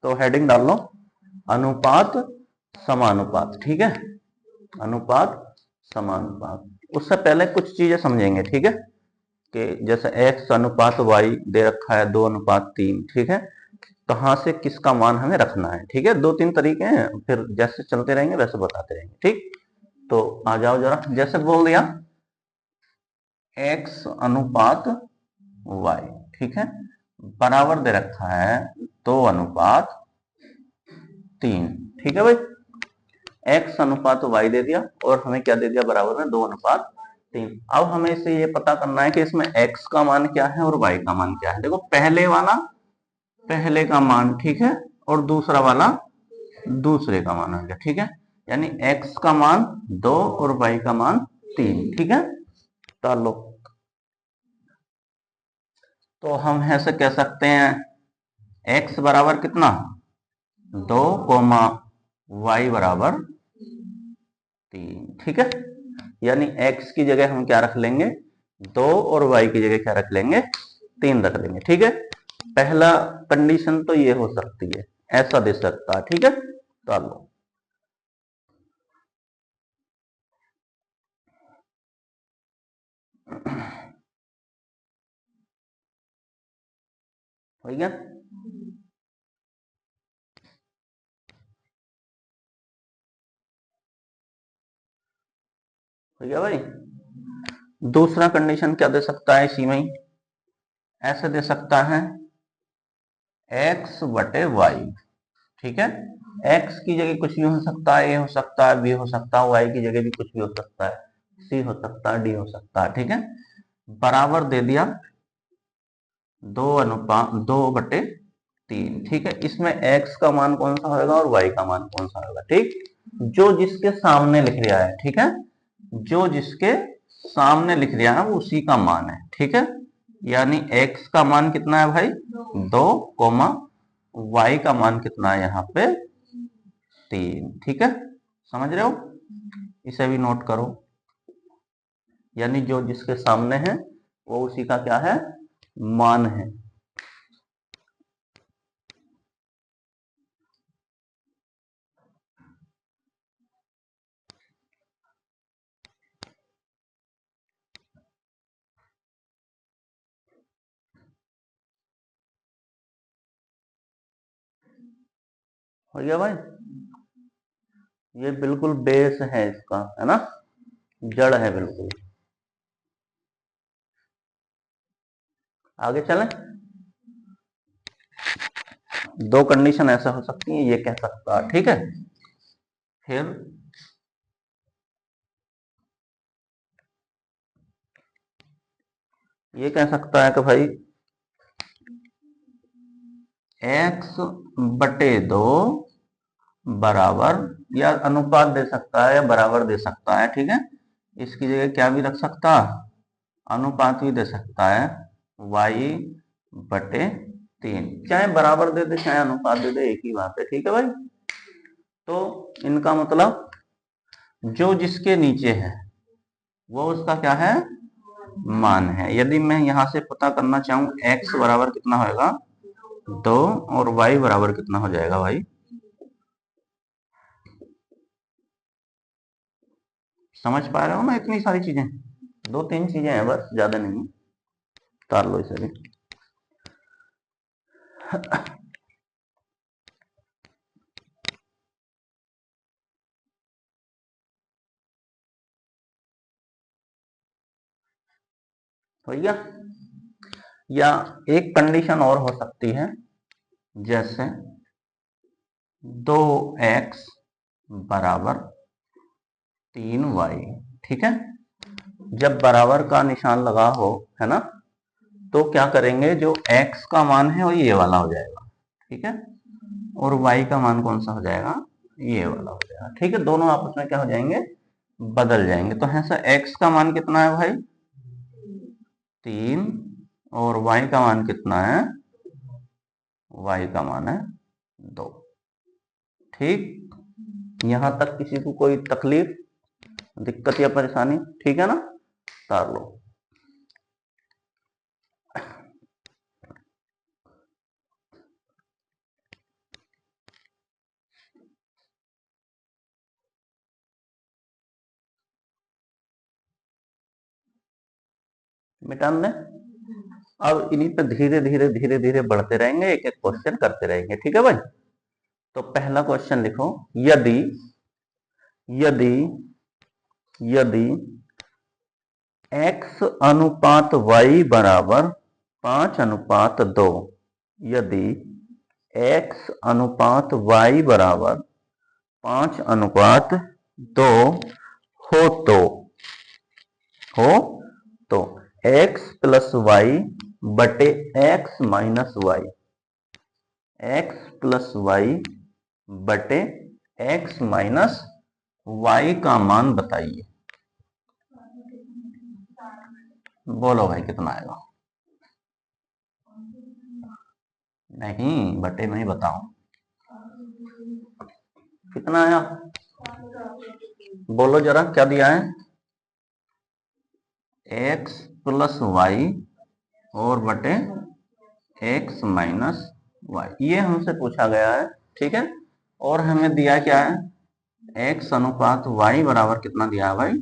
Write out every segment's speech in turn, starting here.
तो हेडिंग डाल लो अनुपात समानुपात, ठीक है, अनुपात समानुपात। उससे पहले कुछ चीजें समझेंगे, ठीक है, कि जैसे x अनुपात y दे रखा है 2:3, ठीक है, कहां से किसका मान हमें रखना है, ठीक है, 2-3 तरीके हैं, फिर जैसे चलते रहेंगे वैसे बताते रहेंगे, ठीक। तो आ जाओ जरा, जैसे बोल दिया x अनुपात y, ठीक है, बराबर दे रखा है 2:3, ठीक है भाई, x अनुपात y दे दिया और हमें क्या दे दिया बराबर में 2:3। अब हमें इसे ये पता करना है कि इसमें x का मान क्या है और y का मान क्या है। देखो पहले वाला पहले का मान, ठीक है, और दूसरा वाला दूसरे का मान हो गया, ठीक है, यानी x का मान 2 और y का मान 3, ठीक है। चलो तो हम ऐसे कह सकते हैं x बराबर कितना 2, y बराबर 3, ठीक है, यानी x की जगह हम क्या रख लेंगे 2 और y की जगह क्या रख लेंगे 3 रख लेंगे, ठीक है। पहला कंडीशन तो ये हो सकती है, ऐसा दे सकता है, ठीक है। चलो हो गया, हो गया भाई। दूसरा कंडीशन क्या दे सकता है इसी में ही, ऐसे दे सकता है x/y, ठीक है, x की जगह कुछ भी हो सकता है, a हो सकता है, b हो सकता है, y की जगह भी कुछ भी हो सकता है, c हो सकता है, d हो सकता है, ठीक है, बराबर दे दिया 2:3, ठीक है। इसमें x का मान कौन सा होगा और y का मान कौन सा होगा, ठीक, जो जिसके सामने लिख रहा है, ठीक है, जो जिसके सामने लिख रहा है वो उसी का मान है, ठीक है, यानी x का मान कितना है भाई 2, y का मान कितना है यहाँ पे 3, ठीक है, समझ रहे हो, इसे भी नोट करो, यानी जो जिसके सामने है वो उसी का क्या है मान है। हो गया भाई, ये बिल्कुल बेस है इसका, है ना, जड़ है बिल्कुल। आगे चलें, दो कंडीशन ऐसा हो सकती है, ये कह सकता है, ठीक है, फिर ये कह सकता है कि भाई x/2 बराबर, या अनुपात दे सकता है या बराबर दे सकता है, ठीक है, इसकी जगह क्या भी रख सकता अनुपात भी दे सकता है y/3, चाहे बराबर दे दे चाहे अनुपात दे दे एक ही बात है, ठीक है भाई। तो इनका मतलब जो जिसके नीचे है वो उसका क्या है मान है। यदि मैं यहां से पता करना चाहूं x बराबर कितना होगा 2 और y बराबर कितना हो जाएगा भाई, समझ पा रहे हो ना, इतनी सारी चीजें, 2-3 चीजें हैं बस, ज्यादा नहीं, तार लो इसे भी। भैया या एक कंडीशन और हो सकती है, जैसे 2x बराबर 3y, ठीक है, जब बराबर का निशान लगा हो, है ना, तो क्या करेंगे जो x का मान है वो ये वाला हो जाएगा, ठीक है, और y का मान कौन सा हो जाएगा ये वाला हो जाएगा, ठीक है, दोनों आपस में क्या हो जाएंगे बदल जाएंगे। तो ऐसा x का मान कितना है भाई 3 और y का मान कितना है, y का मान है 2, ठीक, यहां तक किसी को कोई तकलीफ दिक्कत या परेशानी, ठीक है ना, तार लो। मिटा दें। अब इन्हीं पे धीरे धीरे धीरे धीरे बढ़ते रहेंगे, एक एक क्वेश्चन करते रहेंगे, ठीक है भाई। तो पहला क्वेश्चन लिखो, यदि यदि यदि x अनुपात y बराबर 5:2, यदि x अनुपात y बराबर 5:2 हो तो x प्लस वाई बटे x minus Y, x plus Y बटे x माइनस वाई का मान बताइए। बोलो भाई कितना आएगा? नहीं बटे में ही बताओ कितना आया, बोलो जरा क्या दिया है? x प्लस वाई और बटे x माइनस वाई, ये हमसे पूछा गया है, ठीक है। और हमें दिया क्या है? x अनुपात y बराबर कितना दिया है भाई?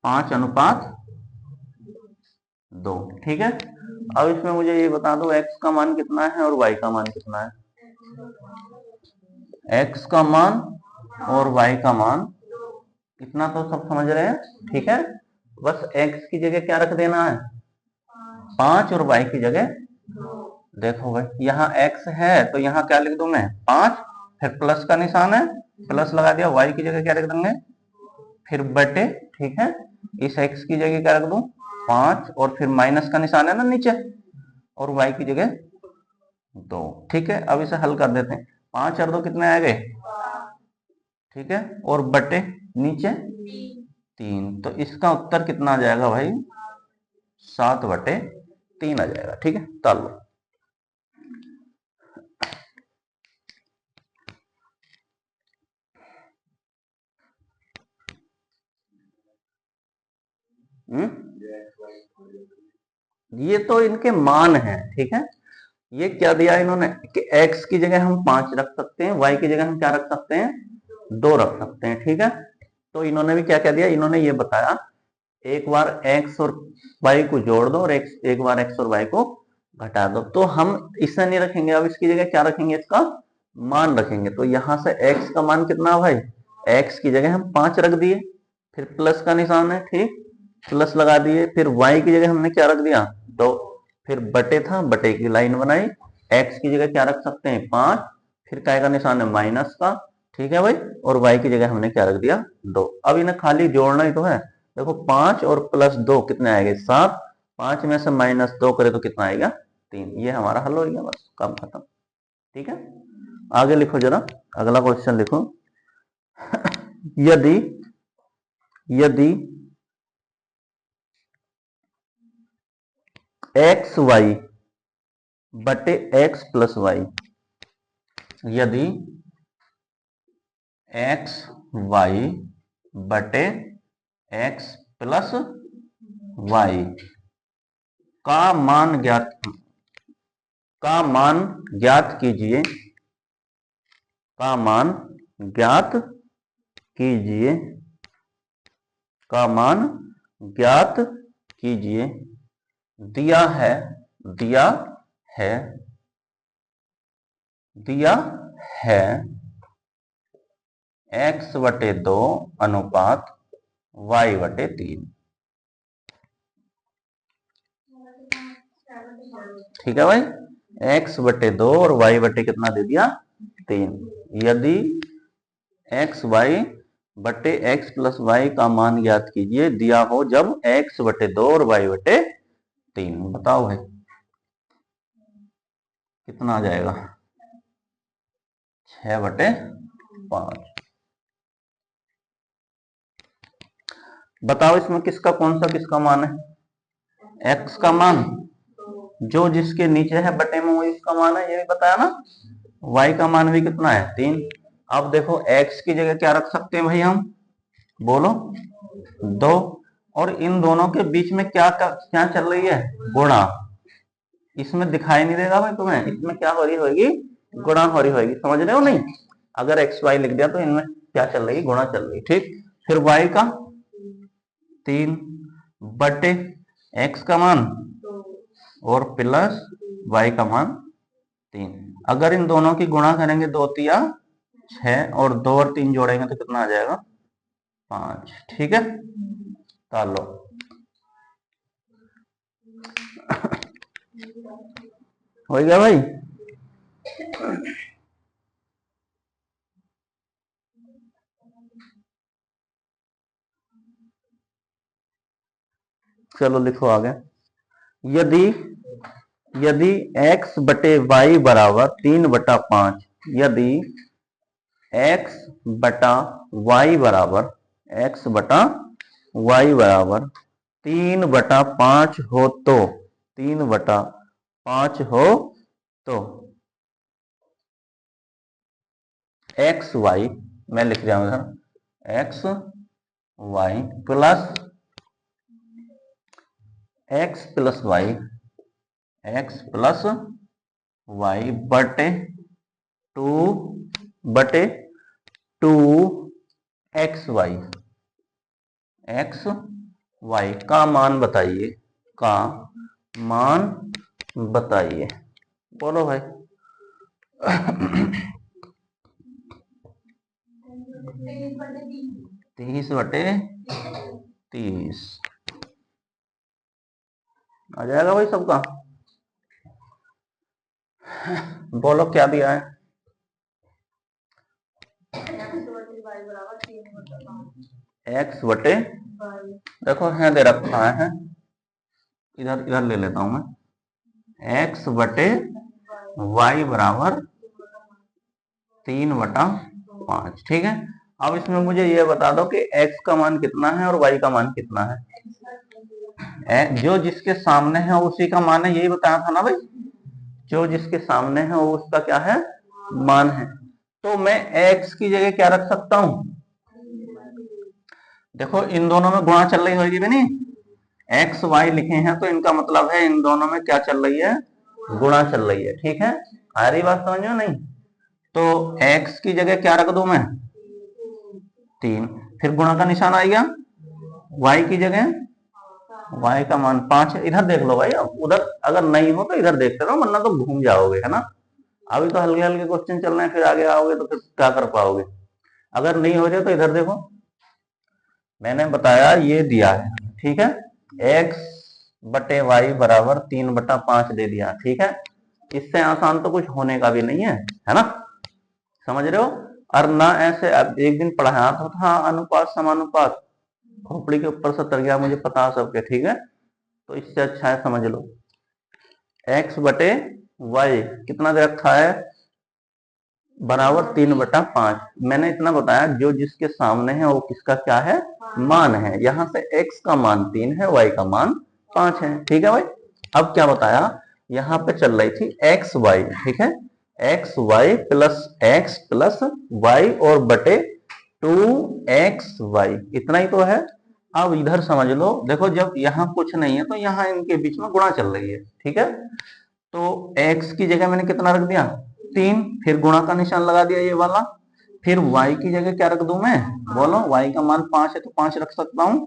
5:2, ठीक है। अब इसमें मुझे ये बता दो x का मान कितना है और y का मान कितना है? x का मान और y का मान, इतना तो सब समझ रहे हैं, ठीक है। बस x की जगह क्या रख देना है? 5 और y की जगह, देखो भाई यहाँ x है तो यहाँ क्या लिख दूं मैं? 5, फिर प्लस का निशान है, प्लस लगा दिया, y की जगह क्या रख देंगे? फिर बटे, ठीक है। इस x की जगह क्या रख दूं? 5 और फिर माइनस का निशान है ना नीचे, और y की जगह 2, ठीक है। अब इसे हल कर देते हैं, 5 और 2 कितने आ गए? ठीक है, और बटे नीचे 3, तो इसका उत्तर कितना आ जाएगा भाई? 7/3 आ जाएगा, ठीक है। चलो ये तो इनके मान है, ठीक है। ये क्या दिया इन्होंने कि x की जगह हम 5 रख सकते हैं, y की जगह हम क्या रख सकते हैं? 2 रख सकते हैं, ठीक है। तो इन्होंने भी क्या क्या दिया? इन्होंने ये बताया एक बार x और y को जोड़ दो और एक बार x और y को घटा दो। तो हम इसे नहीं रखेंगे, अब इसकी जगह क्या रखेंगे? इसका मान रखेंगे। तो यहां से x का मान कितना है भाई? x की जगह हम 5 रख दिए, फिर प्लस का निशान है, ठीक, प्लस लगा दिए, फिर y की जगह हमने क्या रख दिया? 2, फिर बटे था, बटे की लाइन बनाई, x की जगह क्या रख सकते हैं? 5, फिर काय का निशान है? माइनस का, ठीक है भाई, और y की जगह हमने क्या रख दिया? 2। अब इन्हें खाली जोड़ना ही तो है। देखो 5 और प्लस 2 कितने आएंगे? 7, 5 में से माइनस 2 करे तो कितना आएगा? 3। ये हमारा हल हो गया, बस काम खत्म, ठीक है। आगे लिखो जरा, अगला क्वेश्चन लिखो। यदि यदि एक्स वाई बटे एक्स प्लस वाई, यदि एक्स वाई बटे एक्स प्लस वाई का मान ज्ञात कीजिए, का मान ज्ञात कीजिए, का मान ज्ञात कीजिए। दिया है दिया है दिया है x/2 अनुपात y/3, ठीक है भाई। x/2 और y बटे कितना दे दिया? 3। यदि एक्स वाई बटे एक्स प्लस वाई का मान ज्ञात कीजिए, दिया हो जब x/2 और y/3। बताओ भाई कितना आ जाएगा? 6/5। बताओ इसमें किसका कौन सा किसका मान है? x का मान, जो जिसके नीचे है बटे में वो इसका मान है, ये भी बताया ना। y का मान भी कितना है? 3। अब देखो x की जगह क्या रख सकते हैं भाई हम? बोलो 2, और इन दोनों के बीच में क्या क्या चल रही है? गुणा। इसमें दिखाई नहीं देगा भाई तुम्हें, इसमें क्या हो रही होगी? गुणा हो रही होगी, समझ रहे हो नहीं? अगर एक्स वाई लिख दिया तो इनमें क्या चल रही? गुणा चल रही, ठीक। फिर y का 3 बटे एक्स का मान और प्लस वाई का मान 3। अगर इन दोनों की गुणा करेंगे 2 तिया 6 और 2 और 3 जोड़ेंगे तो कितना आ जाएगा 5। ठीक है, कर लो। हो गया भाई। चलो लिखो आगे। यदि यदि x बटे वाई बराबर 3/5, यदि x बटा वाई बराबर 3/5 हो तो 3/5 हो तो एक्स वाई, मैं लिख रहा हूं इधर एक्स वाई प्लस वाई बटे 2 एक्स वाई का मान बताइए, बोलो भाई। 30/30 आ जाएगा भाई सबका। बोलो क्या दिया है। एक्स बटे, देखो है दे रखा है, इधर इधर ले लेता हूं मैं। एक्स बटे वाई बराबर 3/5। ठीक है, अब इसमें मुझे ये बता दो कि x का मान कितना है और y का मान कितना है। जो जिसके सामने है उसी का मान है, यही बताया था ना भाई। जो जिसके सामने है वो उसका क्या है, मान है। तो मैं x की जगह क्या रख सकता हूं, देखो इन दोनों में गुणा चल रही होगी भी नहीं, एक्स वाई लिखे हैं तो इनका मतलब है इन दोनों में क्या चल रही है, गुणा चल रही है। ठीक है, आ रही बात समझ में नहीं। तो x की जगह क्या रख दूं मैं 3, फिर गुणा का निशान आएगा, y की जगह y का मान 5 है। इधर देख लो भाई, उधर अगर नहीं हो तो इधर देखते रहो, वरना तो घूम जाओगे, है ना। अभी तो हल्के हल्के क्वेश्चन चल रहे हैं, फिर आगे आओगे तो फिर क्या कर पाओगे। अगर नहीं हो जाए तो इधर देखो, मैंने बताया ये दिया है। ठीक है, x बटे वाई बराबर 3/5 दे दिया। ठीक है, इससे आसान तो कुछ होने का भी नहीं है ना, समझ रहे हो। और ना ऐसे अब एक दिन पढ़ाया था अनुपात समानुपात, खोपड़ी के ऊपर से तर गया, मुझे पता सबके। ठीक है, तो इससे अच्छा है समझ लो। x बटे वाई कितना दे रखा है, बराबर 3/5। मैंने इतना बताया जो जिसके सामने है वो किसका क्या है, मान है। यहां से x का मान 3 है, y का मान 5 है। ठीक है भाई, अब क्या बताया, यहाँ पे चल रही थी एक्स वाई। ठीक है, एक्स वाई प्लस वाई और बटे 2xy, इतना ही तो है। अब इधर समझ लो, देखो जब यहाँ कुछ नहीं है तो यहाँ इनके बीच में गुणा चल रही है। ठीक है, तो x की जगह मैंने कितना रख दिया 3, फिर गुणा का निशान लगा दिया ये वाला। फिर y की जगह क्या रख दूं मैं, बोलो y का मान 5 है तो 5 रख सकता हूँ।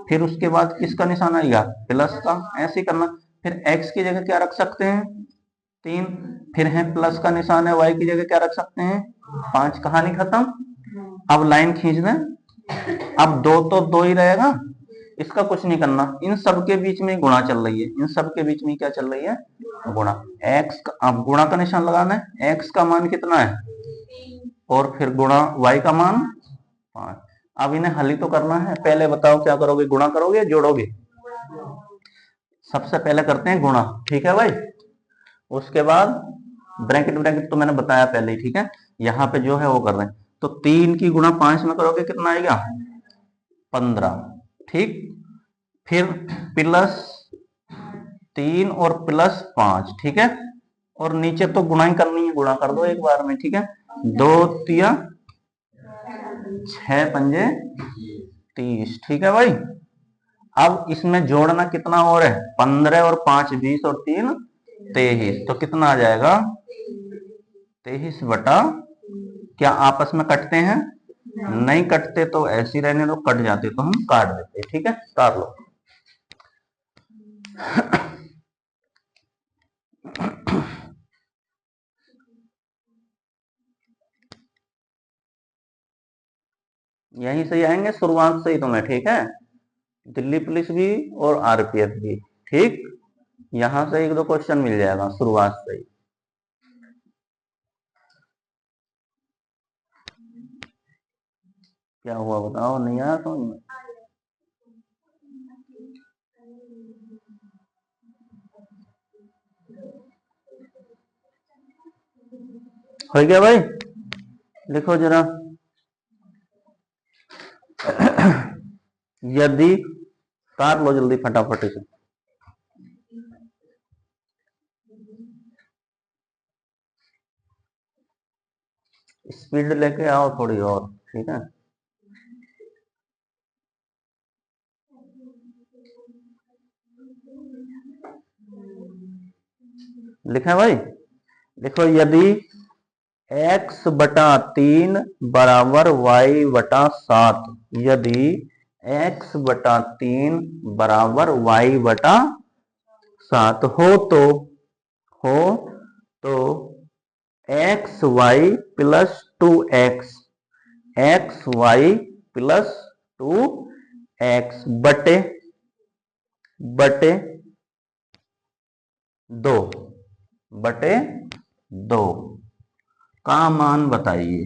फिर उसके बाद किसका निशान आएगा, प्लस का, ऐसे करना। फिर x की जगह क्या रख सकते हैं 3, फिर है प्लस का निशान है, y की जगह क्या रख सकते हैं 5। कहानी खत्म। अब लाइन खींच दें, अब 2 तो 2 ही रहेगा, इसका कुछ नहीं करना। इन सब के बीच में गुणा चल रही है, इन सब के बीच में क्या चल रही है, गुणा। x का, अब गुणा का निशान लगाना है, x का मान कितना है और फिर गुणा y का मान 5। अब इन्हें हल ही तो करना है। पहले बताओ क्या करोगे, गुणा करोगे या जोड़ोगे। सबसे पहले करते हैं गुणा। ठीक है भाई, उसके बाद ब्रैकेट तो मैंने बताया पहले ही। ठीक है, यहाँ पे जो है वो कर रहे हैं। तो 3 की गुणा 5 में करोगे कितना आएगा 15। ठीक, फिर प्लस 3 और प्लस 5। ठीक है, और नीचे तो गुणा ही करनी है, गुणा कर दो एक बार में। ठीक है, 2 तिया 6 पंजे 30। ठीक है भाई, अब इसमें जोड़ना कितना और है, 15 और 5 20 और 3 23। तो कितना आ जाएगा 23 बटा, क्या आपस में कटते हैं, नहीं कटते तो ऐसे ही रहने दो, कट जाते तो हम काट देते। ठीक है, काट लो। यहीं से ही आएंगे शुरुआत से ही तुम्हें, ठीक है। दिल्ली पुलिस भी और आरपीएफ भी, ठीक। यहां से एक दो क्वेश्चन मिल जाएगा शुरुआत से ही। क्या हुआ बताओ, नहीं आया समझ में? हो गया भाई, लिखो जरा। यदि, कार लो जल्दी फटाफट से। स्पीड लेके आओ थोड़ी और, ठीक है। लिखा भाई, देखो यदि x बटा 3 बराबर y बटा 7, यदि x बटा 3 बराबर y बटा 7 हो तो X Y plus 2x, X Y plus 2x बटे 2 का मान बताइए,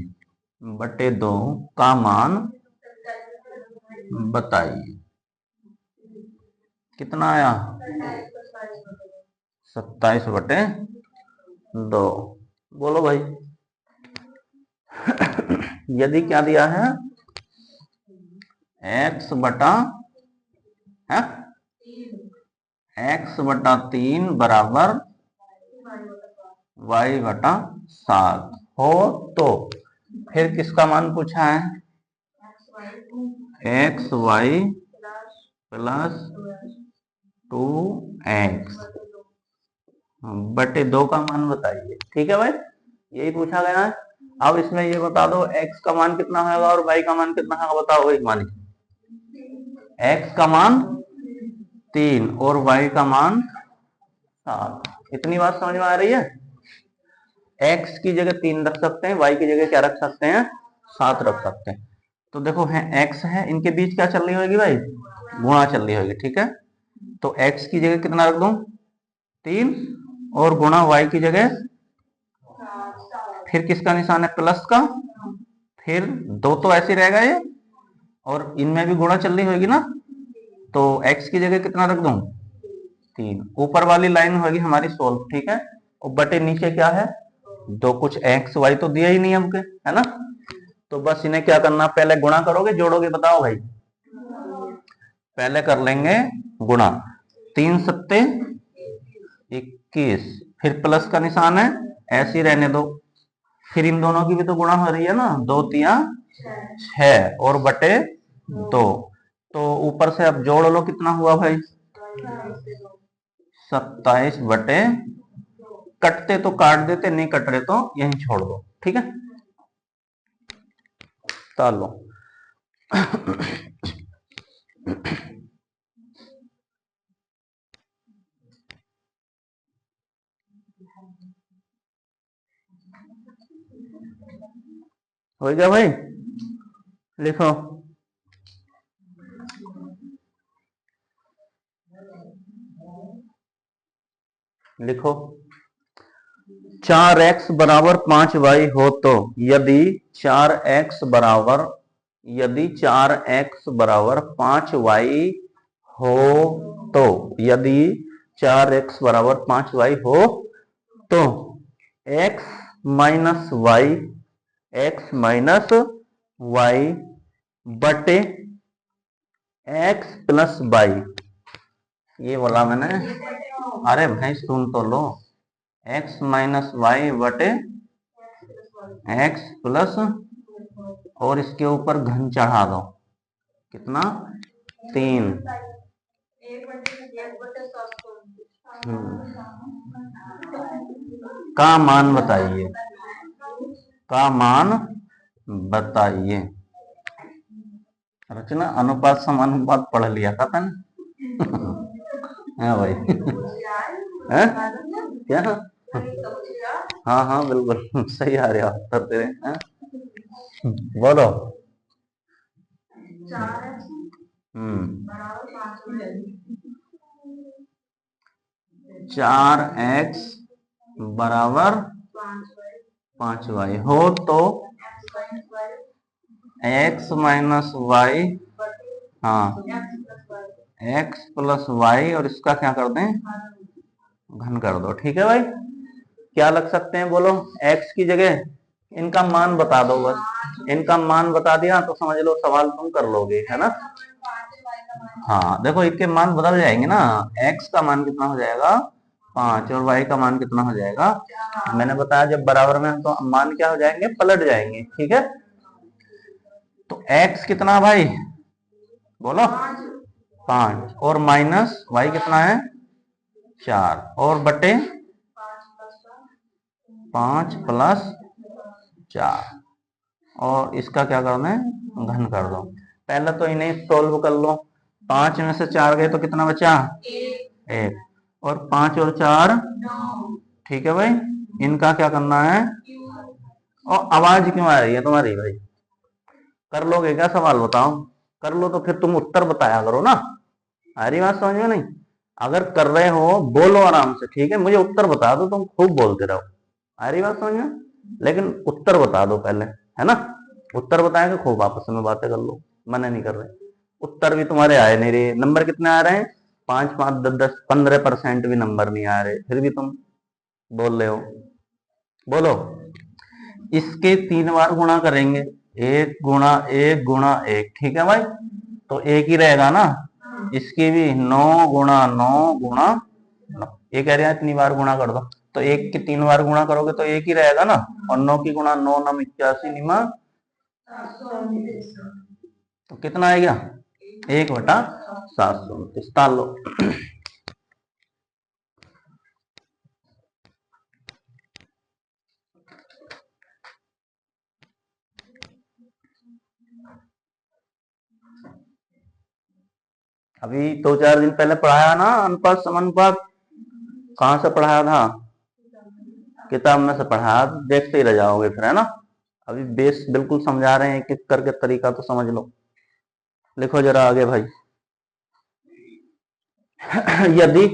बटे 2 का मान बताइए। कितना आया? 27 बटे 2। बोलो भाई। यदि क्या दिया है? x बटा x बटा 3 बराबर y बटा 7 हो तो फिर किसका मान पूछा है? एक्स वाई प्लस 2x बटे 2 का मान बताइए, ठीक है भाई, यही पूछा गया है। अब इसमें ये बता दो x का मान कितना होगा और y का मान कितना होगा, बताओ भाई। मानी x का मान 3 और y का मान 7। इतनी बात समझ में आ रही है? x की जगह 3 रख सकते हैं, y की जगह क्या रख सकते हैं? 7 रख सकते हैं। तो देखो है x है, इनके बीच क्या चल रही होगी भाई? गुणा चल रही होगी, ठीक है। तो x की जगह कितना रख दूं? 3 और गुणा y की जगह फिर किसका निशान है? प्लस का। फिर 2 तो ऐसे रहेगा ये, और इनमें भी गुणा चल रही होगी ना, तो x की जगह कितना रख दूं? 3। ऊपर वाली लाइन होगी हमारी सोल्व, ठीक है। और बटे नीचे क्या है? दो कुछ x y तो दिया ही नहीं हमके, है ना। तो बस इन्हें क्या करना, पहले गुणा करोगे जोड़ोगे, बताओ भाई। पहले कर लेंगे गुणा, 3 सत्ते 21, फिर प्लस का निशान है, ऐसे ही रहने दो। फिर इन दोनों की भी तो गुणा हो रही है ना, 2 तिया 6 और बटे 2। तो ऊपर से अब जोड़ लो, कितना हुआ भाई? 27 बटे, कटते तो काट देते, नहीं कट रहे तो यहीं छोड़ दो, ठीक है। चलो हो गया भाई, लिखो। लिखो 4x बराबर 5y हो तो, यदि 4x बराबर 5y हो तो, यदि 4x बराबर 5y हो तो x माइनस वाई बटे x प्लस वाई। ये बोला मैंने, अरे भाई सुन तो लो। x माइनस वाई बटे x प्लस, और इसके ऊपर घन चढ़ा दो, कितना? 3। का मान बताइए, का मान बताइए। रचना अनुपात समानुपात पढ़ लिया था ना। हाँ भाई। हैं? क्या? हाँ हाँ बिल्कुल सही आ रहे हो उत्तर तेरे। हैं? बोलो। हम्म 4x बराबर 5y हो तो x माइनस वाई, हाँ x प्लस वाई, और इसका क्या कर दें, घन कर दो। ठीक है भाई, क्या लग सकते हैं बोलो x की जगह? इनका मान बता दो बस, इनका मान बता दिया तो समझ लो सवाल तुम कर लोगे, है ना। हाँ देखो इनके मान बदल जाएंगे ना, x का मान कितना हो जाएगा 5 और y का मान कितना हो जाएगा, मैंने बताया जब बराबर में तो मान क्या हो जाएंगे, पलट जाएंगे। ठीक है, तो x कितना भाई बोलो 5, और माइनस y कितना है 4, और बटे 5 प्लस 4, और इसका क्या करना है, घन कर दो। पहले तो इन्हें सोल्व कर लो, 5 में से 4 गए तो कितना बचा 1, और 5 और 4 ठीक है भाई, इनका क्या करना है। और आवाज क्यों आ रही है तुम्हारी भाई, कर लोगे क्या सवाल बताओ, कर लो तो फिर तुम उत्तर बताया करो ना। आ रही बात समझ में नहीं, अगर कर रहे हो बोलो आराम से, ठीक है, मुझे उत्तर बता दो, तुम खूब बोलते रहो। आ रही बात समझ में, लेकिन उत्तर बता दो पहले, है ना। उत्तर बताएंगे खूब आपस में बातें कर लो, मना नहीं कर रहे। उत्तर भी तुम्हारे आए नहीं रहे, नंबर कितने आ रहे हैं 5 5 10 10 15% भी नंबर नहीं आ रहे, फिर भी तुम बोल रहे हो। बोलो, इसके 3 बार गुणा करेंगे, 1 गुणा 1 गुणा 1, ठीक है भाई, तो एक ही रहेगा ना। इसकी भी 9 गुणा 9 गुणा 9, ये कह रहे हैं इतनी बार गुणा कर दो, तो 1 की 3 बार गुणा करोगे तो एक ही रहेगा ना, और 9 की गुणा 9 9 81 निमा, तो कितना आएगा 1/729, ताल लो। अभी 2 4 दिन पहले पढ़ाया ना अनुपात समानुपात, कहां से पढ़ाया था, किताब में से पढ़ाया, देखते ही रह जाओगे फिर, है ना। अभी बेस बिल्कुल समझा रहे हैं, एक एक करके तरीका तो समझ लो। लिखो जरा आगे भाई। यदि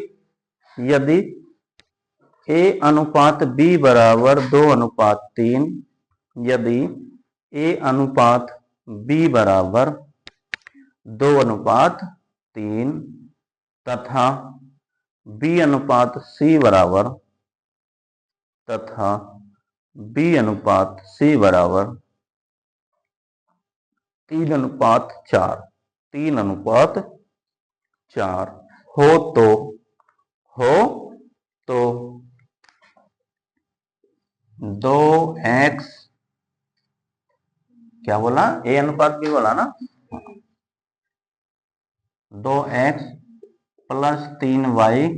यदि a अनुपात b बराबर 2:3, यदि a अनुपात b बराबर 2:3 तथा b अनुपात c बराबर तथा b अनुपात c बराबर 3:4, 3:4 हो हो तो 2x, क्या बोला, a अनुपात b बोला ना, 2x प्लस 3y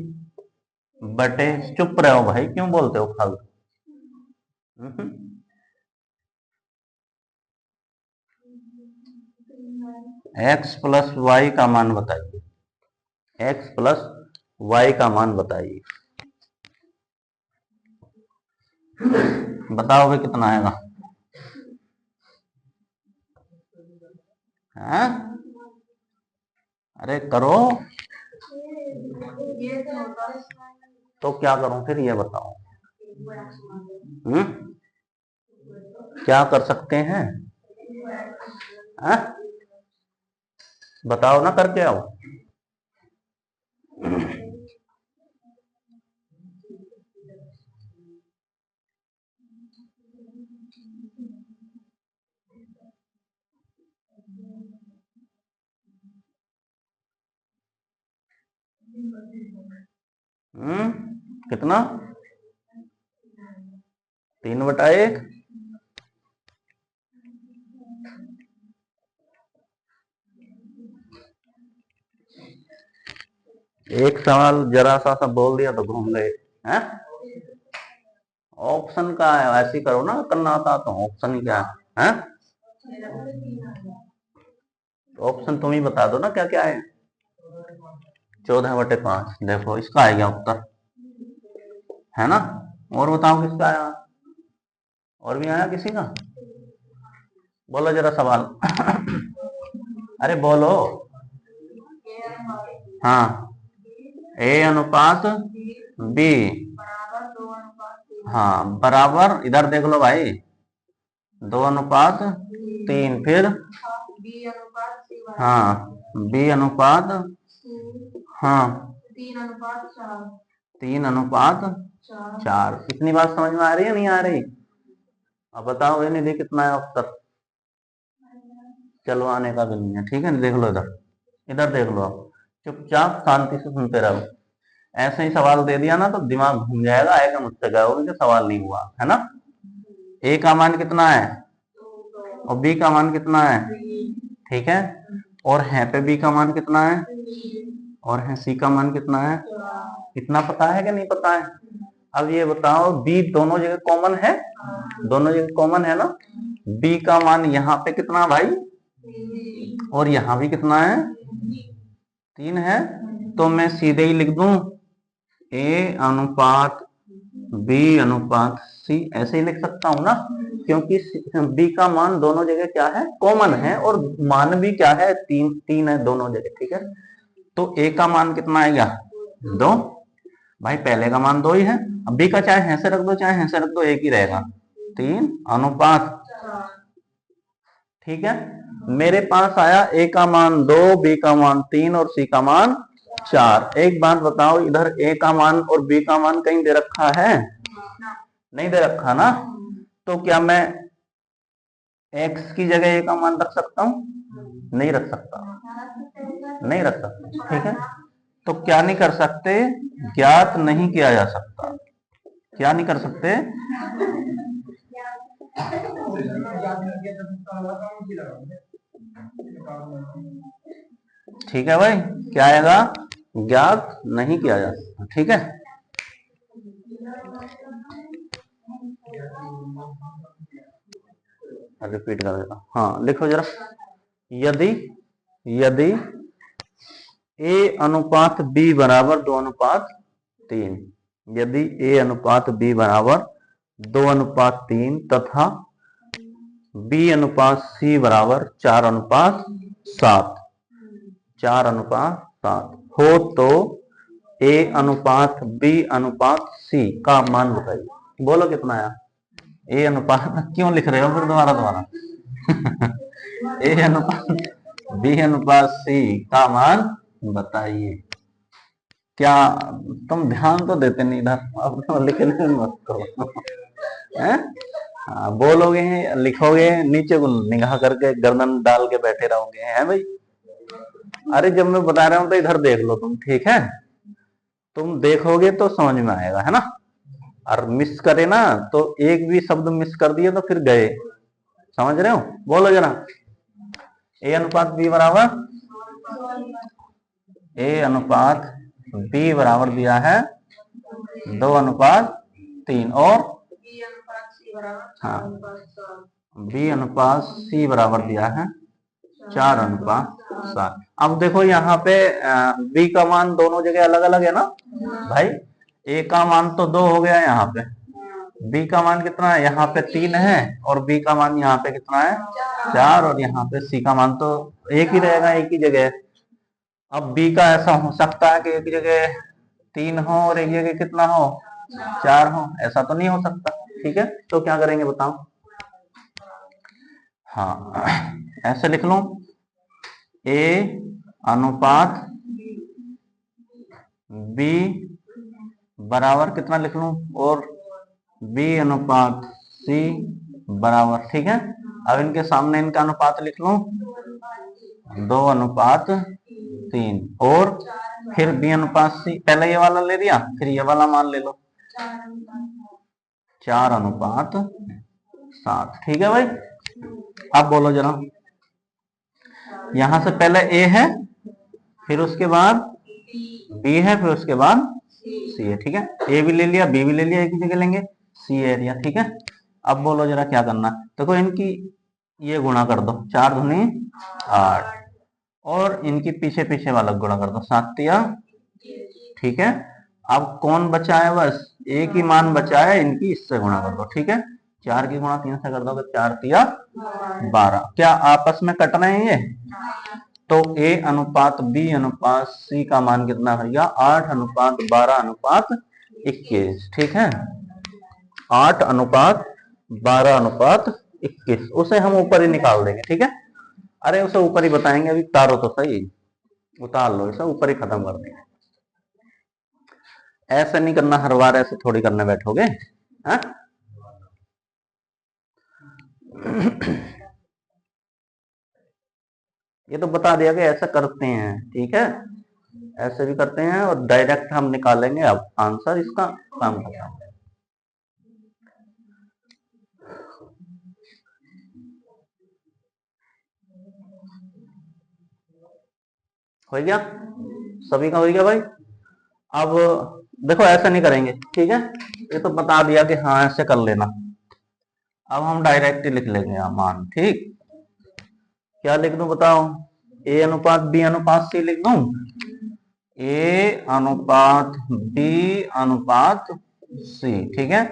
बटे, चुप रहो भाई क्यों बोलते हो खल, x प्लस वाई का मान बताइए, x प्लस वाई का मान बताइए, बताओगे कितना आएगा, हैं? अरे करो, तो क्या करूं फिर ये बताओ, क्या कर सकते हैं, बताओ ना, करके आओ। कितना 3/1, एक सवाल जरा सा बोल दिया तो घूम गए, हैं? ऑप्शन का है, ऐसे करो ना, करना आता तो ऑप्शन ही क्या है, ऑप्शन तुम ही बता दो ना क्या क्या है। 14/5। देखो इसका आ गया उत्तर, है ना। और बताओ किसका आया, और भी आया किसी का? बोलो जरा सवाल। अरे बोलो। हाँ, ए अनुपात बी। हाँ बराबर, इधर देख लो भाई, 2/3। फिर हाँ बी अनुपात, हाँ 3/4। कितनी बात समझ में आ रही है, नहीं आ रही? अब बताओ ये निधि कितना है उत्तर? चलो आने का भी नहीं है, ठीक है। देख लो इधर, इधर देख लो, आप चुपचाप शांति से सुनते रहो। ऐसे ही सवाल दे दिया ना तो दिमाग घूम जाएगा, आएगा मुझसे कहोगे कि सवाल नहीं हुआ, है ना। ए का मान कितना है और बी का मान कितना है, ठीक है। और है पे बी का मान कितना है और है सी का मान कितना है, इतना पता है कि नहीं पता है? अब ये बताओ, बी दोनों जगह कॉमन है, दोनों जगह कॉमन है ना। बी का मान यहाँ पे कितना भाई, और यहाँ भी कितना है, 3 है। तो मैं सीधे ही लिख दूं ए अनुपात बी अनुपात सी, ऐसे ही लिख सकता हूं ना, क्योंकि बी का मान दोनों जगह क्या है, कॉमन है, और मान भी क्या है, 3 है दोनों जगह, ठीक है। तो ए का मान कितना आएगा, 2। भाई पहले का मान 2 ही है, अब बी का चाहे ऐसे रख दो चाहे ऐसे रख दो, एक ही रहेगा, 3/4, ठीक है। मेरे पास आया ए का मान 2, बी का मान 3 और सी का मान 4। एक बात बताओ, इधर ए का मान और बी का मान कहीं दे रखा है, नहीं दे रखा ना। तो क्या मैं x की जगह ए का मान रख सकता हूं, नहीं रख सकता, नहीं रख सकता, ठीक है। तो क्या नहीं कर सकते, ज्ञात नहीं किया जा सकता, क्या नहीं कर सकते, ठीक है भाई। क्या आएगा, ज्ञात नहीं किया जा सकता, ठीक है। रिपीट कर देता, हाँ लिखो जरा। यदि यदि ए अनुपात बी बराबर 2/3, यदि ए अनुपात बी बराबर 2/3 तथा बी अनुपात सी बराबर 4/7, 4/7 हो, तो ए अनुपात बी अनुपात सी का मान बताइए। बोलो कितना आया? ए अनुपात क्यों लिख रहे हो फिर दोबारा दोबारा? ए अनुपात बी अनुपात सी का मान बताइए। क्या तुम ध्यान तो देते नहीं इधर, अब तो लिखने में मत करो। बोलोगे लिखोगे, नीचे को निगाह करके गर्दन डाल के बैठे रहोगे, हैं भाई? अरे जब मैं बता रहा हूं तो इधर देख लो तुम, ठीक है। तुम देखोगे तो समझ में आएगा, है ना। और मिस करे ना तो, एक भी शब्द मिस कर दिए तो फिर गए, समझ रहे हो? बोलो जरा। ए अनुपात बी बराबर, ए अनुपात बी बराबर दिया है 2/3 और हाँ बी अनुपात सी बराबर दिया है 4/7। अब देखो यहाँ पे बी का मान दोनों जगह अलग अलग है ना भाई। ए का मान तो 2 हो गया यहाँ पे, बी का मान कितना है, यहाँ पे 3 है, और बी का मान यहाँ पे कितना है, 4, और यहाँ पे सी का मान तो एक ही रहेगा, एक ही जगह। अब बी का ऐसा हो सकता है कि एक जगह 3 हो और एक जगह कितना हो, 4 हो, ऐसा तो नहीं हो सकता, ठीक है। तो क्या करेंगे बताओ? हाँ ऐसे लिख लो, ए अनुपात बी बराबर कितना लिख लूं, और बी अनुपात सी बराबर, ठीक है। अब इनके सामने इनका अनुपात लिख लूं, 2/3, और फिर बी अनुपात सी, पहले ये वाला ले लिया, फिर ये वाला मान ले लो, 4/7, ठीक है भाई। अब बोलो जरा, यहां से पहले ए है, फिर उसके बाद बी है, फिर उसके बाद सी है, ठीक है। ए भी ले लिया, बी भी ले लिया, एक ही जगह लेंगे, सी एरिया, ठीक है। अब बोलो जरा क्या करना, देखो इनकी ये गुणा कर दो, 4 दूनी 8, और इनकी पीछे पीछे वाला गुणा कर दो, 7 या ठीक है। अब कौन बचा है, बस एक ही मान बचा है, इनकी इससे गुणा कर दो, ठीक है। 4 की गुणा 3 से कर दोगे, 4 तिया 12। क्या आपस में कट रहे हैं ये? तो A अनुपात B अनुपात C का मान कितना भैया? 8 अनुपात 12 अनुपात 21, ठीक है। 8 अनुपात 12 अनुपात 21, उसे हम ऊपर ही निकाल देंगे, ठीक है। अरे उसे ऊपर ही बताएंगे, अभी उतारो तो सही, उतार लो इसे, ऊपर ही खत्म कर देंगे। ऐसे नहीं करना हर बार, ऐसे थोड़ी करने बैठोगे, हाँ? ये तो बता दिया कि ऐसा करते हैं, ठीक है। ऐसे भी करते हैं और डायरेक्ट हम निकालेंगे अब आंसर, इसका काम खत्म। हो गया, सभी का हो गया भाई। अब देखो ऐसा नहीं करेंगे, ठीक है। ये तो बता दिया कि हाँ ऐसे कर लेना। अब हम डायरेक्ट ही लिख लेंगे यहाँ मान, ठीक। क्या लिख दूं बताओ? A अनुपात B अनुपात C लिख दूं? A अनुपात B अनुपात C, ठीक है।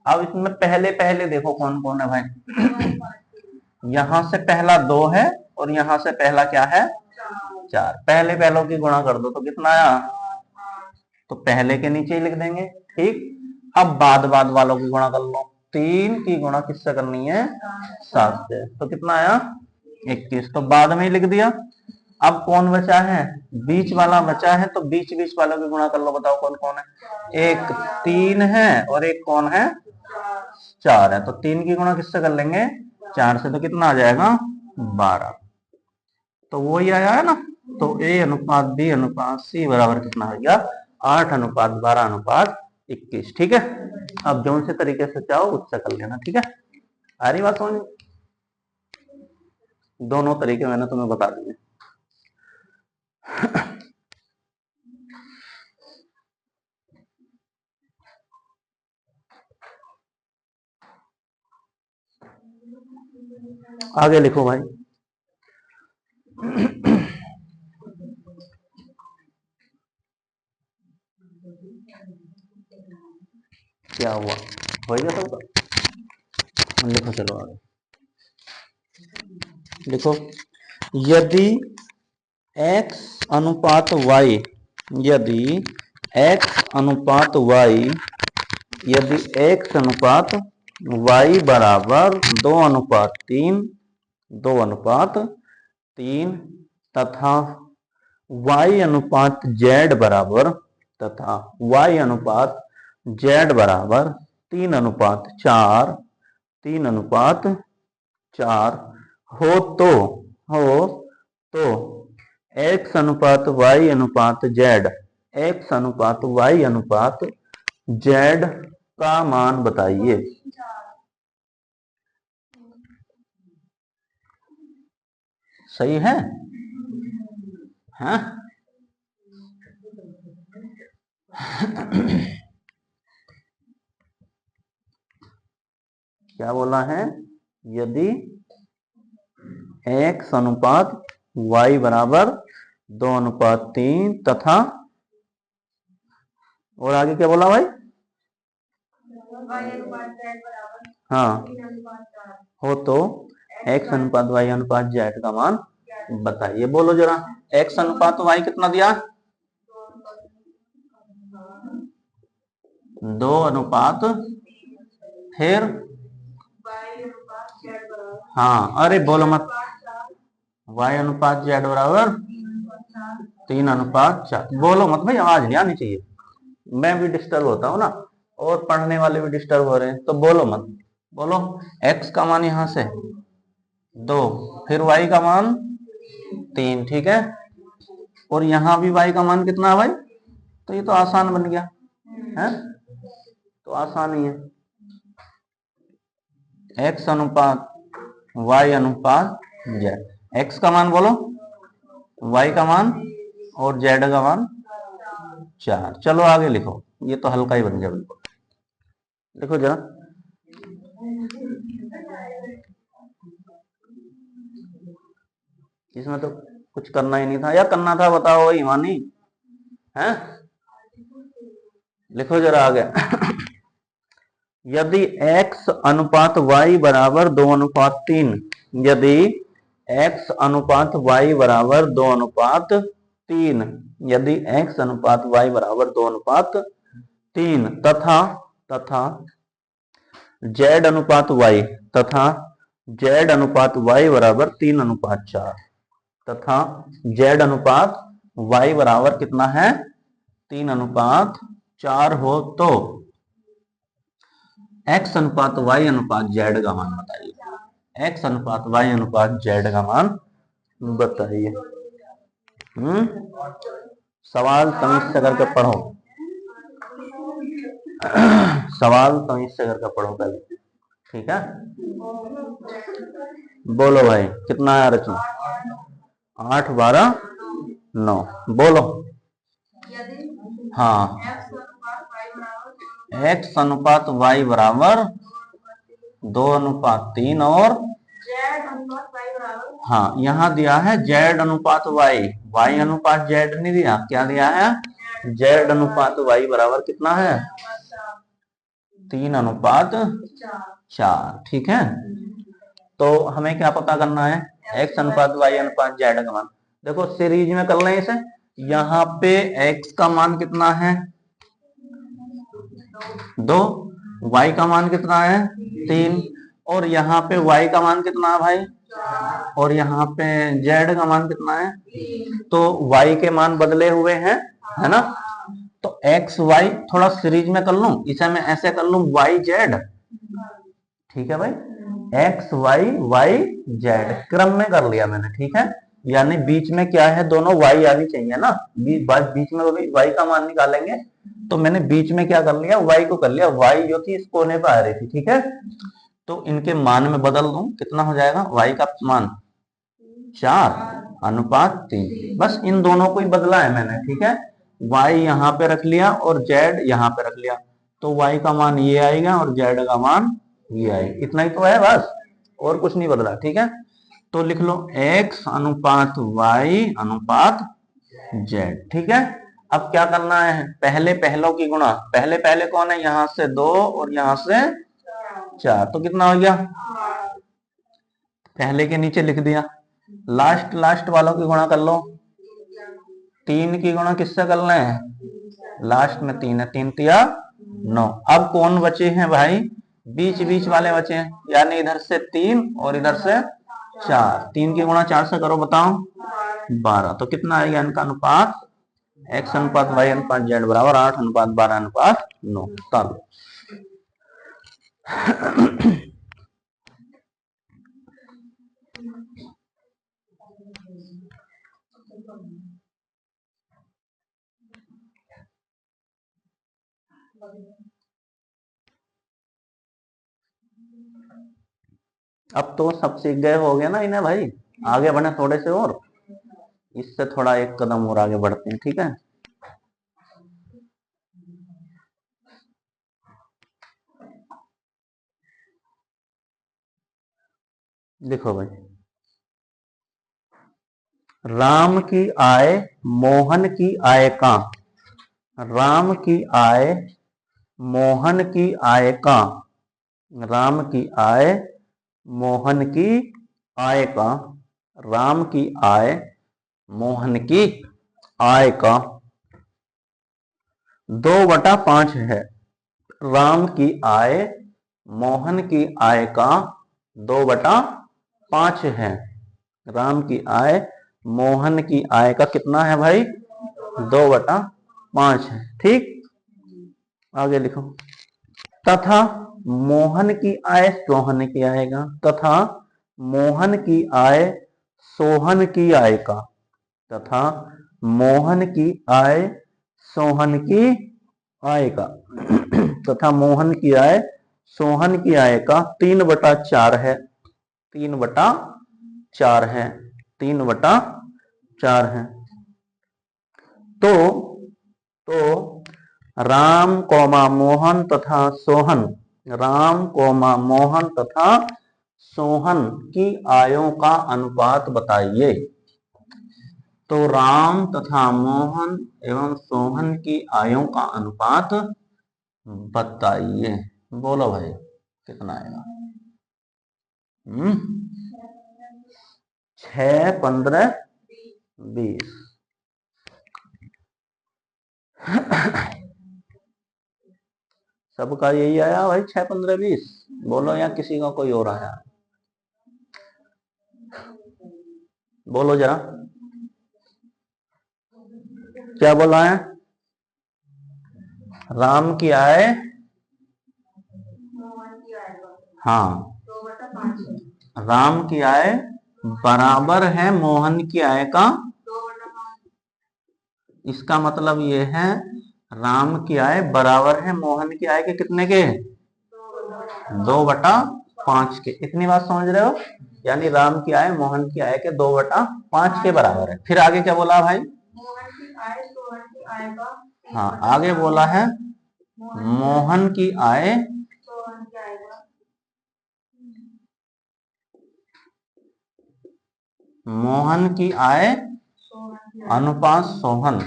अब इसमें पहले पहले देखो कौन कौन है भाई। यहां से पहला 2 है और यहां से पहला क्या है? 4। पहले पहलों की गुणा कर दो तो कितना आया? तो पहले के नीचे ही लिख देंगे, ठीक। अब बाद बाद वालों की गुणा कर लो। 3 की गुणा किससे करनी है? 7 से। तो कितना आया? 21। तो बाद में ही लिख दिया। अब कौन बचा है? बीच वाला बचा है, तो बीच बीच वालों की गुणा कर लो, बताओ कौन कौन है? एक 3 है और एक कौन है? 4 है। तो 3 की गुणा किससे कर लेंगे? 4 से। तो कितना आ जाएगा? 12। तो वो ही आया है ना। तो A अनुपात B अनुपात C बराबर कितना हो गया? 8 अनुपात 12 अनुपात 21, ठीक है। अब जो से तरीके से चाहो उससे कर लेना, ठीक है। आ रही बात समझ? दोनों तरीके मैंने तुम्हें बता दिए। आगे लिखो भाई। क्या हुआ? हो गया सबका? लिखो, चलो आगे लिखो। यदि x अनुपात y, यदि x अनुपात y, यदि x अनुपात y बराबर 2 अनुपात 3, 2 अनुपात 3 तथा y अनुपात z बराबर, तथा y अनुपात z बराबर 3 अनुपात 4, 3 अनुपात 4 हो तो x अनुपात y अनुपात z, x अनुपात y अनुपात z का मान बताइए। सही है? हाँ? क्या बोला है? यदि x अनुपात y बराबर 2 अनुपात 3 तथा, और आगे क्या बोला भाई? हाँ, हो तो x अनुपात y अनुपात z का मान बताइए। बोलो जरा, x अनुपात y कितना दिया? 2 अनुपात, फिर हाँ, अरे बोलो मत। y अनुपात z बराबर 3 अनुपात 4। बोलो मत भाई, आवाज नहीं आनी चाहिए। मैं भी डिस्टर्ब होता हूँ ना, और पढ़ने वाले भी डिस्टर्ब हो रहे हैं, तो बोलो मत। बोलो, x का मान यहां से 2, फिर y का मान 3, ठीक है। और यहां भी y का मान कितना है भाई? तो ये तो आसान बन गया है, तो आसान ही है। x अनुपात y अनुपात z, x का मान बोलो, y का मान और z का मान 4। चलो आगे लिखो, ये तो हल्का ही बन गया बिल्कुल। देखो जरा, इसमें तो कुछ करना ही नहीं था, या करना था बताओ ईमानी है? लिखो जरा आगे। यदि x अनुपात y बराबर 2:3, यदि x अनुपात y बराबर 2:3, यदि x अनुपात y बराबर 2:3 तथा z अनुपात y तथा z अनुपात y बराबर 3:4 तथा z अनुपात y बराबर कितना है 3:4 हो तो x अनुपात y अनुपात z का मान बताइए। x अनुपात y अनुपात z का मान बताइए। सवाल तमीज से करके पढ़ो। सवाल तमीज से करके पढ़ो पहले, ठीक है। बोलो भाई कितना है रचना? 8, 12, 9 बोलो। हाँ, x अनुपात y बराबर 2:3 और हाँ यहाँ दिया है z अनुपात y, y अनुपात z नहीं दिया, क्या दिया है z अनुपात y बराबर कितना है 3:4, ठीक है। तो हमें क्या पता करना है x अनुपात y अनुपात z का मान। देखो सीरीज में कर लें इसे। यहाँ पे x का मान कितना है 2, y का मान कितना है 3 और यहाँ पे y का मान कितना है भाई और यहाँ पे z का मान कितना है। तो y के मान बदले हुए हैं, है ना। तो x y थोड़ा सीरीज में कर लूं, इसे मैं ऐसे कर लूं y z, ठीक है भाई। x y y z क्रम में कर लिया मैंने, ठीक है। यानी बीच में क्या है दोनों y आनी चाहिए ना, बीच में y का मान निकालेंगे तो मैंने बीच में क्या कर लिया y को कर लिया, y जो थी इस कोने पर आ रही थी, ठीक है। तो इनके मान में बदल दूं, कितना हो जाएगा y का मान 4:3। बस इन दोनों को ही बदला है मैंने, ठीक है। y यहाँ पे रख लिया और z यहाँ पे रख लिया, तो y का मान ये आएगा और z का मान ये आएगा। इतना ही तो है बस, और कुछ नहीं बदला, ठीक है। तो लिख लो x अनुपात y अनुपात z, ठीक है। अब क्या करना है पहले पहलों की गुणा, पहले पहले कौन है यहां से 2 और यहां से 4, तो कितना हो गया पहले के नीचे लिख दिया। लास्ट लास्ट वालों की गुणा कर लो, 3 की गुणा किससे कर रहे हैं लास्ट में 3 है, 3 तिया 9। अब कौन बचे हैं भाई बीच बीच वाले बचे हैं, यानी इधर से 3 और इधर से 4, 3 की गुणा 4 से करो बताओ 12। तो कितना आएगा इनका अनुपात x अनुपात y अनुपात z बराबर 8:12:9। तब अब तो सब सीख गए हो गए ना इन्हें भाई, आगे बढ़े थोड़े से और, इससे थोड़ा एक कदम और आगे बढ़ते हैं, ठीक है। देखो भाई, राम की आय मोहन की आय का, राम की आय मोहन की आय का, राम की आय मोहन की आय का, राम की आय मोहन की आय का 2/5 है। राम की आय मोहन की आय का 2/5 है। राम की आय मोहन की आय का कितना है भाई 2/5 है, ठीक। आगे लिखो, तथा मोहन की आय सोहन की आय का, तथा मोहन की आय सोहन की आय का, तथा मोहन की आय सोहन की आय का, तथा मोहन की आय सोहन की आय का 3/4 है, 3/4 है, 3/4 है। तो राम कोमा मोहन तथा सोहन, राम कोमा मोहन तथा सोहन की आयों का अनुपात बताइए। तो राम तथा मोहन एवं सोहन की आयों का अनुपात बताइए, बोलो भाई कितना आएगा। 6, 15, 20। सबका यही आया भाई, 6, 15, 20। बोलो या किसी का कोई और आया, बोलो जरा क्या बोला है। राम की आय, हाँ, राम की आय बराबर है मोहन की आय का। इसका मतलब ये है राम की आय बराबर है मोहन की आय के कितने के, 2/5 के। इतनी बात समझ रहे हो, यानी राम की आय मोहन की आय के 2/5 के बराबर है। फिर आगे क्या बोला भाई, हाँ आगे बोला है मोहन की आय अनुपात सोहन,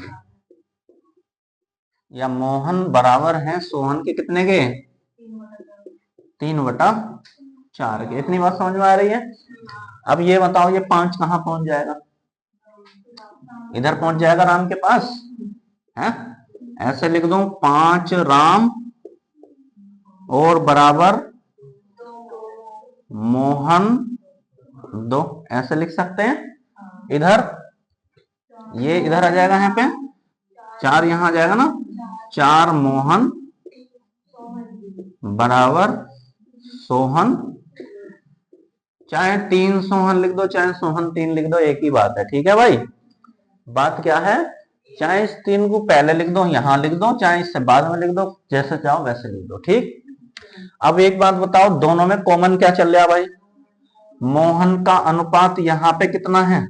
या मोहन बराबर है सोहन के कितने के, 3/4 के। इतनी बात समझ में आ रही है। अब ये बताओ ये 5 कहां पहुंच जाएगा, इधर पहुंच जाएगा राम के पास है। ऐसे लिख दो 5 राम और बराबर मोहन 2, ऐसे लिख सकते हैं। इधर ये इधर आ जाएगा, यहाँ पे 4 यहां आ जाएगा ना, 4 मोहन बराबर सोहन। चाहे 3 सोहन लिख दो चाहे सोहन 3 लिख दो, एक ही बात है। ठीक है भाई, बात क्या है, चाहे इस 3 को पहले लिख दो यहां लिख दो, चाहे इससे बाद में लिख दो, जैसे चाहो वैसे लिख दो। ठीक, अब एक बात बताओ, दोनों में कॉमन क्या चल रहा है भाई, मोहन का अनुपात यहाँ पे कितना है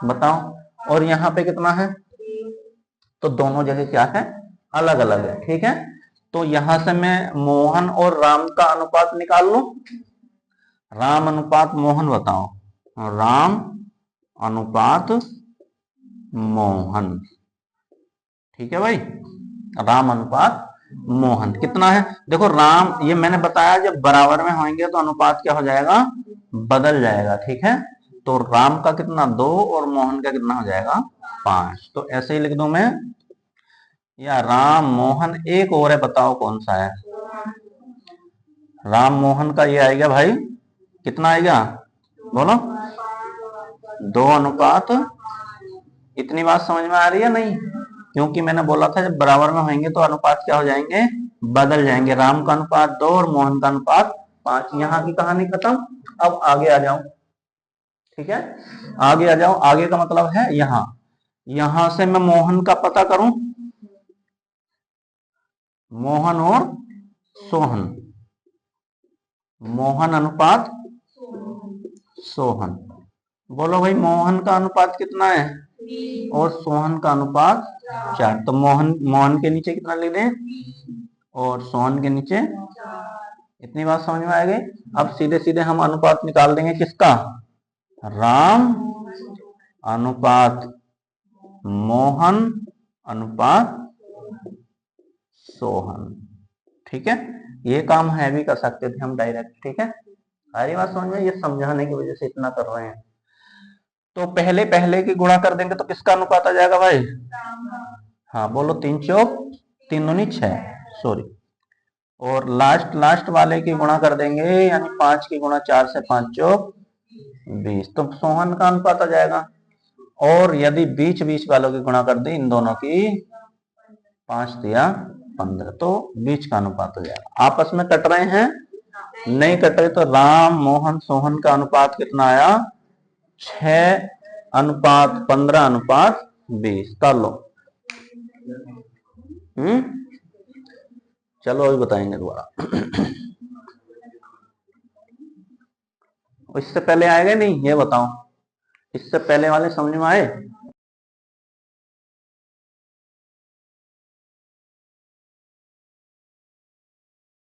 बताओ, और यहाँ पे कितना है, तो दोनों जगह क्या है, अलग अलग है। ठीक है, तो यहां से मैं मोहन और राम का अनुपात निकाल लूं। राम अनुपात मोहन बताओ, राम अनुपात मोहन। ठीक है भाई, राम अनुपात मोहन कितना है, देखो राम, ये मैंने बताया जब बराबर में होंगे तो अनुपात क्या हो जाएगा, बदल जाएगा। ठीक है, तो राम का कितना 2 और मोहन का कितना हो जाएगा 5। तो ऐसे ही लिख दूं मैं, या राम मोहन, एक और है बताओ कौन सा है, राम मोहन का ये आएगा भाई कितना आएगा, बोलो 2/5। इतनी बात समझ में आ रही है नहीं, क्योंकि मैंने बोला था जब बराबर में होंगे तो अनुपात क्या हो जाएंगे, बदल जाएंगे। राम का अनुपात 2 और मोहन का अनुपात 5। यहाँ की कहानी खत्म। अब आगे आ जाओ, ठीक है, आगे आ जाओ। आगे का मतलब है यहां, यहां से मैं मोहन का पता करूं, मोहन और सोहन, मोहन अनुपात सोहन। बोलो भाई मोहन का अनुपात कितना है और सोहन का अनुपात 4। तो मोहन, मोहन के नीचे कितना लिख दें और सोहन के नीचे। इतनी बात समझ में आ गई। अब सीधे सीधे हम अनुपात निकाल देंगे किसका, राम अनुपात मोहन अनुपात सोहन। ठीक है, ये काम है भी कर सकते थे हम डायरेक्ट। ठीक है, सारी बात समझ में, ये समझाने की वजह से इतना कर रहे हैं। तो पहले पहले की गुणा कर देंगे तो किसका अनुपात आ जाएगा भाई, हाँ बोलो 3 चौक 3 दूनी 6, सॉरी। और लास्ट लास्ट वाले की गुणा कर देंगे, यानी 5 की गुणा 4 से 5 चौक 20, तो सोहन का अनुपात आ जाएगा। और यदि बीच बीच वालों की गुणा कर दी इन दोनों की, 5 दिया 15, तो बीच का अनुपात हो जाएगा। आपस में कट रहे हैं, नहीं कट रहे, तो राम मोहन सोहन का अनुपात कितना आया, 6:15:20 कर लो। चलो अभी बताएंगे दोबारा। इससे पहले आएगा नहीं ये बताओ, इससे पहले वाले समझ में आए।